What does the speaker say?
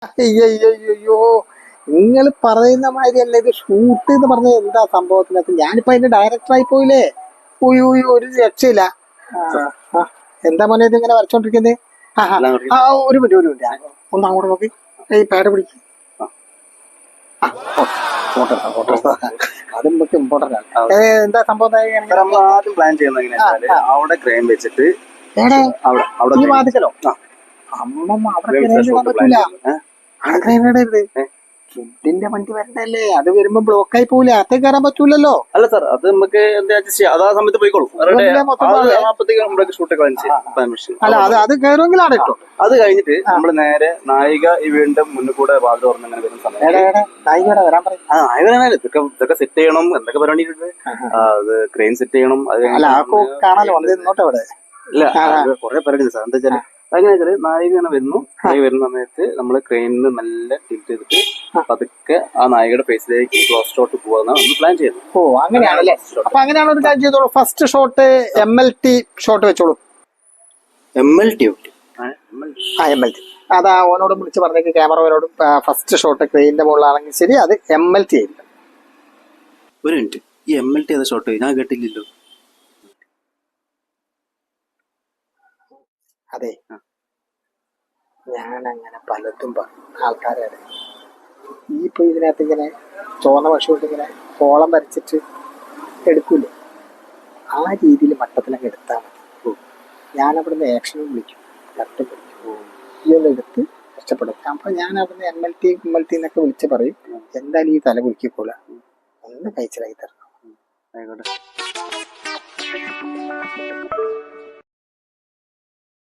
അയ്യോ, നിങ്ങൾ പറയുന്ന മാതിരിയല്ല ഇത് ഷൂട്ട് എന്ന് പറഞ്ഞ എന്താ സംഭവത്തിനകത്ത് ഞാനിപ്പോ അതിന്റെ ഡയറക്ടറായി പോയില്ലേ. ഉയ്യോ ഒരു രക്ഷയില്ല. ആ, ആ, എന്താ മോനെ ഇത് ഇങ്ങനെ വരച്ചോണ്ടിരിക്കുന്നത്? ഒരു മിനിറ്റ് ഒന്ന് അങ്ങോട്ട് നോക്കി ഈ പാഡ് പിടിക്ക്. ഫോട്ടോ അത് നമുക്ക് ഇമ്പോർട്ടന്റ് ആണ്. എന്താ സംഭവം? ആദ്യം പ്ലാൻ ചെയ്യുന്നത് അവിടെ ക്രെയിൻ വെച്ചിട്ട് ഈ വാതിക്കലോ അമ്മ അവിടെ പറ്റൂല. അവിടെ ക്രെയിൻ ഇടരുത്. ഫുഡിന്റെ വണ്ടി വരണ്ടല്ലേ, അത് വരുമ്പോ ബ്ലോക്ക് ആയി പോവില്ല, അകത്ത് കയറാൻ പറ്റൂലല്ലോ. അല്ല സാർ, അത് നമുക്ക് അതാ സമയത്ത് പോയിക്കോളും. അല്ല അത് കയറുമെങ്കിലാണ് ഇട്ടോ. അത് കഴിഞ്ഞിട്ട് നമ്മള് നേരെ നായിക ഈ വീണ്ടും മുന്നിൽ കൂടെ വാതിൽ തുറന്നിങ്ങനെ വരുന്ന സമയത്ത് നായികയോടെ വരാൻ പറയും. ഇതൊക്കെ സെറ്റ് ചെയ്യണം, എന്തൊക്കെ പരിപാടി അത് ക്രെയിൻ സെറ്റ് ചെയ്യണം. അത് കാണാലോ വന്നിരുന്നോട്ടെ അവിടെ. ഇല്ല, കുറെ പരിപാടി സാർ. എന്താ വെച്ചാല് അങ്ങനെ വെച്ചാല് നായിക ഇങ്ങനെ വരുന്നു. നായിക വരുന്ന സമയത്ത് നമ്മള് ക്രെയിനിന്ന് നല്ല ടിൽറ്റ് ചെയ്തിട്ട് പതുക്കെ ആ നായികയുടെ ഫേസിലേക്ക് ക്ലോസ് ഷോട്ട് പോവാന്നാണ് നമ്മൾ പ്ലാൻ ചെയ്യുന്നത്. ഓ അങ്ങനെയാണല്ലേ. അപ്പൊ അങ്ങനെയാണ് ഒരു കാര്യം ചെയ്തോളൂ. ഫസ്റ്റ് ഷോട്ട് MLT ഷോട്ട് വെച്ചോളൂ. MLT അതാ ഓനോട് വിളിച്ച് പറഞ്ഞേക്ക് ക്യാമറമാനോട്. ഫസ്റ്റ് ഷോട്ട് ക്രെയിനിന്റെ മുകളിലാണെങ്കിൽ ശരി, അത് MLT ആയിരിക്കും. ഒരു മിനിറ്റ്, ഈ MLT ഏതാ ഷോട്ട്? ഞാൻ കേട്ടില്ലല്ലോ. അതെ, ഞാനങ്ങനെ പലതും ആൾക്കാരെ ഈ ഇപ്പൊ ഇതിനകത്ത് ഇങ്ങനെ ചോന്ന പക്ഷി കൊണ്ട് ഇങ്ങനെ കോളം വരച്ചിട്ട് എടുക്കൂലേ, ആ രീതിയിൽ മട്ടത്തിലൊക്കെ എടുത്താൽ മതി. ഞാനവിടുന്ന് ആക്ഷനും വിളിക്കും, കട്ടും വിളിക്കും, ഈ ഒന്ന് എടുത്ത് കഷ്ടപ്പെടും. അപ്പൊ ഞാൻ അവിടുന്ന് MLT എന്നൊക്കെ വിളിച്ച് പറയും, എന്തായാലും ഈ തല കുളിക്കൂല, ഒന്ന് കഴിച്ചിലായി തരണം. ആയിക്കോട്ടെ.